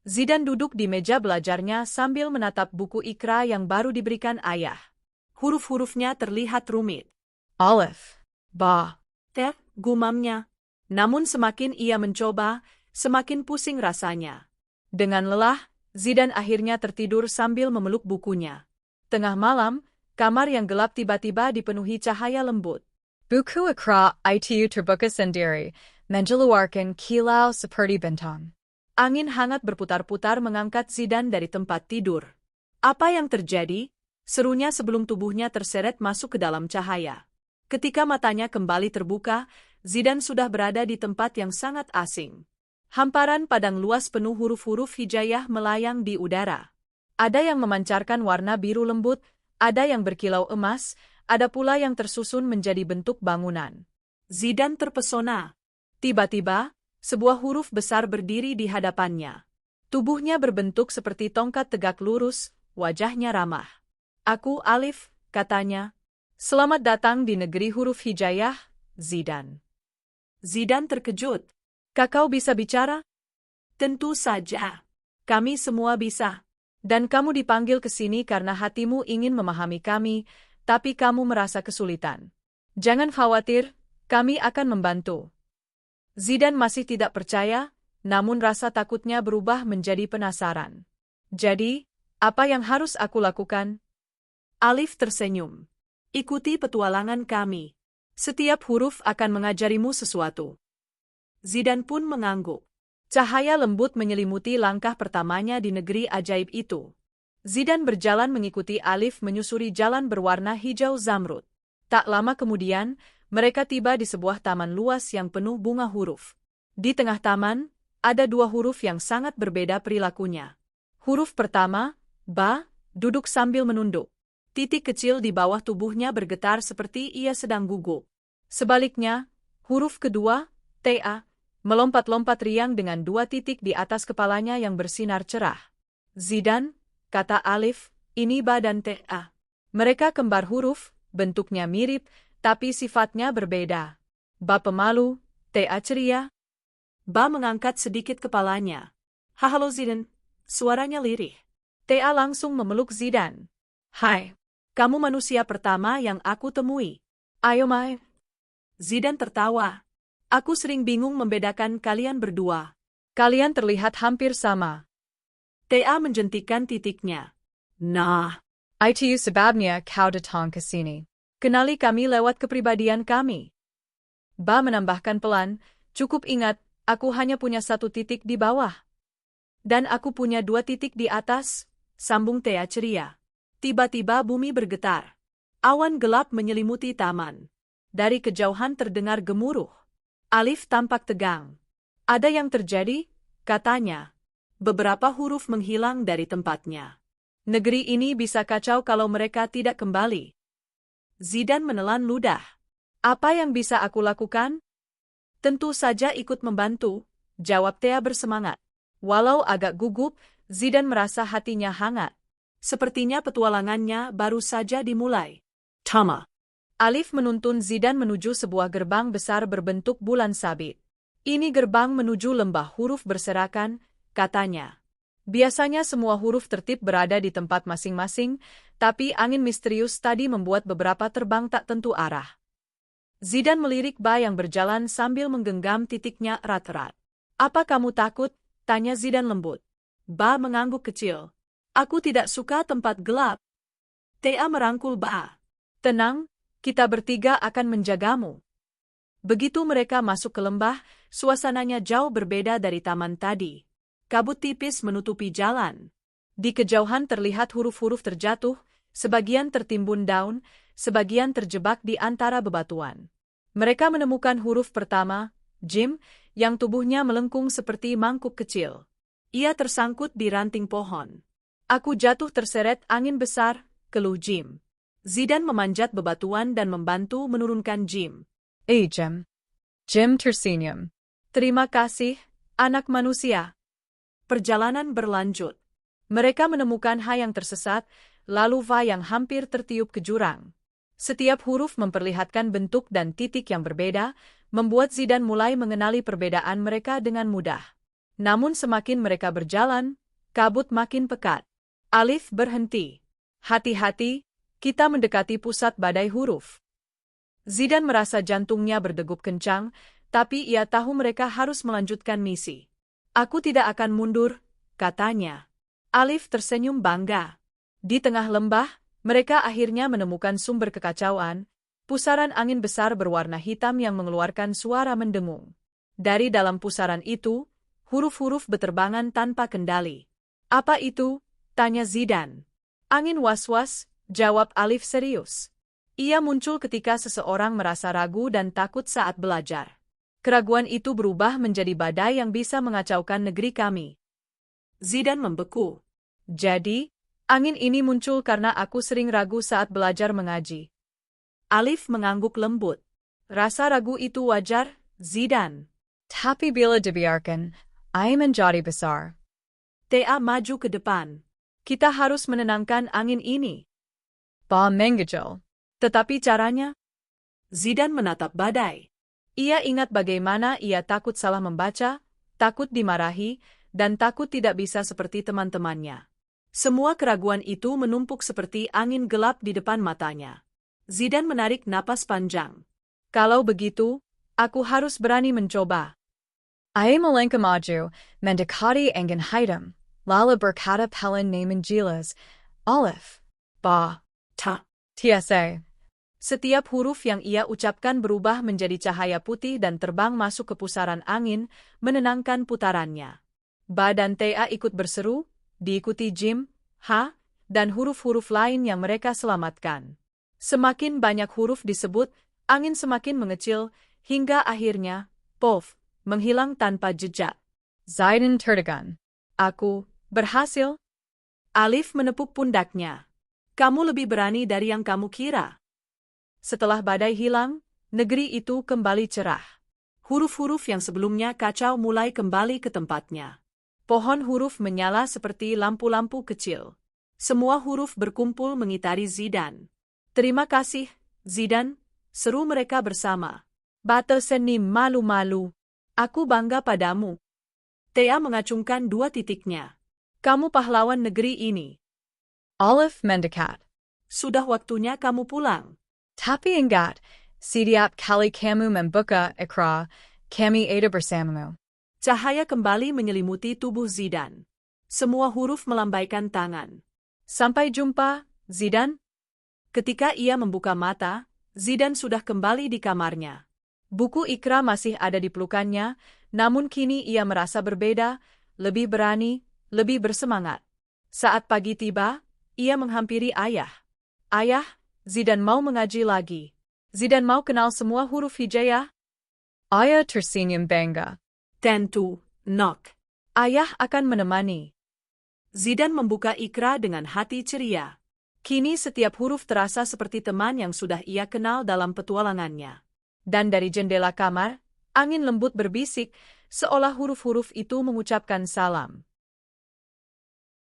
Zidan duduk di meja belajarnya sambil menatap buku Iqra yang baru diberikan ayah. Huruf-hurufnya terlihat rumit. Alif, ba, te, gumamnya. Namun semakin ia mencoba, semakin pusing rasanya. Dengan lelah, Zidan akhirnya tertidur sambil memeluk bukunya. Tengah malam, kamar yang gelap tiba-tiba dipenuhi cahaya lembut. Buku Iqra itu terbuka sendiri, mengeluarkan kilau seperti bintang. Angin hangat berputar-putar mengangkat Zidan dari tempat tidur. Apa yang terjadi? Serunya sebelum tubuhnya terseret masuk ke dalam cahaya. Ketika matanya kembali terbuka, Zidan sudah berada di tempat yang sangat asing. Hamparan padang luas penuh huruf-huruf hijayah melayang di udara. Ada yang memancarkan warna biru lembut, ada yang berkilau emas, ada pula yang tersusun menjadi bentuk bangunan. Zidan terpesona. Tiba-tiba, sebuah huruf besar berdiri di hadapannya. Tubuhnya berbentuk seperti tongkat tegak lurus, wajahnya ramah. "Aku Alif," katanya. "Selamat datang di negeri huruf hijayah, Zidan." Zidan terkejut. "Kakak bisa bicara?" "Tentu saja. Kami semua bisa. Dan kamu dipanggil ke sini karena hatimu ingin memahami kami, tapi kamu merasa kesulitan. Jangan khawatir, kami akan membantu." Zidan masih tidak percaya, namun rasa takutnya berubah menjadi penasaran. "Jadi, apa yang harus aku lakukan?" Alif tersenyum. "Ikuti petualangan kami. Setiap huruf akan mengajarimu sesuatu." Zidan pun mengangguk. Cahaya lembut menyelimuti langkah pertamanya di negeri ajaib itu. Zidan berjalan mengikuti Alif menyusuri jalan berwarna hijau zamrud. Tak lama kemudian, mereka tiba di sebuah taman luas yang penuh bunga huruf. Di tengah taman, ada dua huruf yang sangat berbeda perilakunya. Huruf pertama, ba, duduk sambil menunduk. Titik kecil di bawah tubuhnya bergetar seperti ia sedang gugup. Sebaliknya, huruf kedua, ta, melompat-lompat riang dengan dua titik di atas kepalanya yang bersinar cerah. "Zidan," kata Alif, "ini ba dan ta. Mereka kembar huruf, bentuknya mirip, tapi sifatnya berbeda. Ba pemalu, ta ceria." Ba mengangkat sedikit kepalanya. "Halo Zidan," suaranya lirih. Ta langsung memeluk Zidan. "Hai, kamu manusia pertama yang aku temui. Ayo Mai." Zidan tertawa. "Aku sering bingung membedakan kalian berdua. Kalian terlihat hampir sama." Ta menjentikan titiknya. "Nah, Itu sebabnya kau datang ke sini. kenali kami lewat kepribadian kami." Ba menambahkan pelan, "Cukup ingat, aku hanya punya satu titik di bawah. Dan aku punya dua titik di atas," sambung Ta ceria. Tiba-tiba bumi bergetar. Awan gelap menyelimuti taman. Dari kejauhan terdengar gemuruh. Alif tampak tegang. "Ada yang terjadi?" katanya. Beberapa huruf menghilang dari tempatnya. "Negeri ini bisa kacau kalau mereka tidak kembali." Zidan menelan ludah. "Apa yang bisa aku lakukan?" "Tentu saja ikut membantu," jawab Thea bersemangat. Walau agak gugup, Zidan merasa hatinya hangat. Sepertinya petualangannya baru saja dimulai. "Tama." Alif menuntun Zidan menuju sebuah gerbang besar berbentuk bulan sabit. "Ini gerbang menuju lembah huruf berserakan," katanya. Biasanya semua huruf tertib berada di tempat masing-masing, tapi angin misterius tadi membuat beberapa terbang tak tentu arah. Zidan melirik Ba yang berjalan sambil menggenggam titiknya erat-erat. "Apa kamu takut?" tanya Zidan lembut. Ba mengangguk kecil. "Aku tidak suka tempat gelap." Ta merangkul Ba. "Tenang, kita bertiga akan menjagamu." Begitu mereka masuk ke lembah, suasananya jauh berbeda dari taman tadi. Kabut tipis menutupi jalan. Di kejauhan terlihat huruf-huruf terjatuh, sebagian tertimbun daun, sebagian terjebak di antara bebatuan. Mereka menemukan huruf pertama, Jim, yang tubuhnya melengkung seperti mangkuk kecil. Ia tersangkut di ranting pohon. "Aku jatuh terseret angin besar," keluh Jim. Zidan memanjat bebatuan dan membantu menurunkan Jim. Jim. Jim tersenyum. "Terima kasih, anak manusia." Perjalanan berlanjut. Mereka menemukan H yang tersesat, lalu Va yang hampir tertiup ke jurang. Setiap huruf memperlihatkan bentuk dan titik yang berbeda, membuat Zidan mulai mengenali perbedaan mereka dengan mudah. Namun semakin mereka berjalan, kabut makin pekat. Alif berhenti. Hati-hati, kita mendekati pusat badai huruf. Zidan merasa jantungnya berdegup kencang, tapi ia tahu mereka harus melanjutkan misi. Aku tidak akan mundur, katanya. Alif tersenyum bangga. Di tengah lembah, mereka akhirnya menemukan sumber kekacauan, pusaran angin besar berwarna hitam yang mengeluarkan suara mendengung. Dari dalam pusaran itu, huruf-huruf beterbangan tanpa kendali. Apa itu? Tanya Zidan. Angin was-was, jawab Alif serius. Ia muncul ketika seseorang merasa ragu dan takut saat belajar. Keraguan itu berubah menjadi badai yang bisa mengacaukan negeri kami. Zidan membeku. Jadi, angin ini muncul karena aku sering ragu saat belajar mengaji. Alif mengangguk lembut. Rasa ragu itu wajar, Zidan. Tapi bila dibiarkan, ay menjadi besar. Ta maju ke depan. Kita harus menenangkan angin ini. Ba mengejol. Tetapi caranya? Zidan menatap badai. Ia ingat bagaimana ia takut salah membaca, takut dimarahi, dan takut tidak bisa seperti teman-temannya. Semua keraguan itu menumpuk seperti angin gelap di depan matanya. Zidan menarik napas panjang. Kalau begitu, aku harus berani mencoba. Ay melangkah maju, mendekati angin hitam, lalu berkata pelan namun jelas, Alif, ba, Ta. TSA. Setiap huruf yang ia ucapkan berubah menjadi cahaya putih dan terbang masuk ke pusaran angin, menenangkan putarannya. Ba dan Ta ikut berseru, diikuti Jim, Ha, dan huruf-huruf lain yang mereka selamatkan. Semakin banyak huruf disebut, angin semakin mengecil, hingga akhirnya, pof, menghilang tanpa jejak. Zidan tertegun. Aku berhasil. Alif menepuk pundaknya. Kamu lebih berani dari yang kamu kira. Setelah badai hilang, negeri itu kembali cerah. Huruf-huruf yang sebelumnya kacau mulai kembali ke tempatnya. Pohon huruf menyala seperti lampu-lampu kecil. Semua huruf berkumpul mengitari Zidan. Terima kasih, Zidan, seru mereka bersama. Bata seni malu-malu. Aku bangga padamu. Ta mengacungkan dua titiknya. Kamu pahlawan negeri ini. Alif mendekat. Sudah waktunya kamu pulang. Tapi enggak, setiap kali kamu membuka ikra, kami ada bersamamu. Cahaya kembali menyelimuti tubuh Zidan. Semua huruf melambaikan tangan. Sampai jumpa, Zidan. Ketika ia membuka mata, Zidan sudah kembali di kamarnya. Buku Ikra masih ada di pelukannya, namun kini ia merasa berbeda, lebih berani, lebih bersemangat. Saat pagi tiba, ia menghampiri ayah. Ayah, Zidan mau mengaji lagi. Zidan mau kenal semua huruf hijaiyah. Ayah tersenyum bangga. Tentu, Nok. Ayah akan menemani. Zidan membuka Ikra dengan hati ceria. Kini setiap huruf terasa seperti teman yang sudah ia kenal dalam petualangannya. Dan dari jendela kamar, angin lembut berbisik, seolah huruf-huruf itu mengucapkan salam.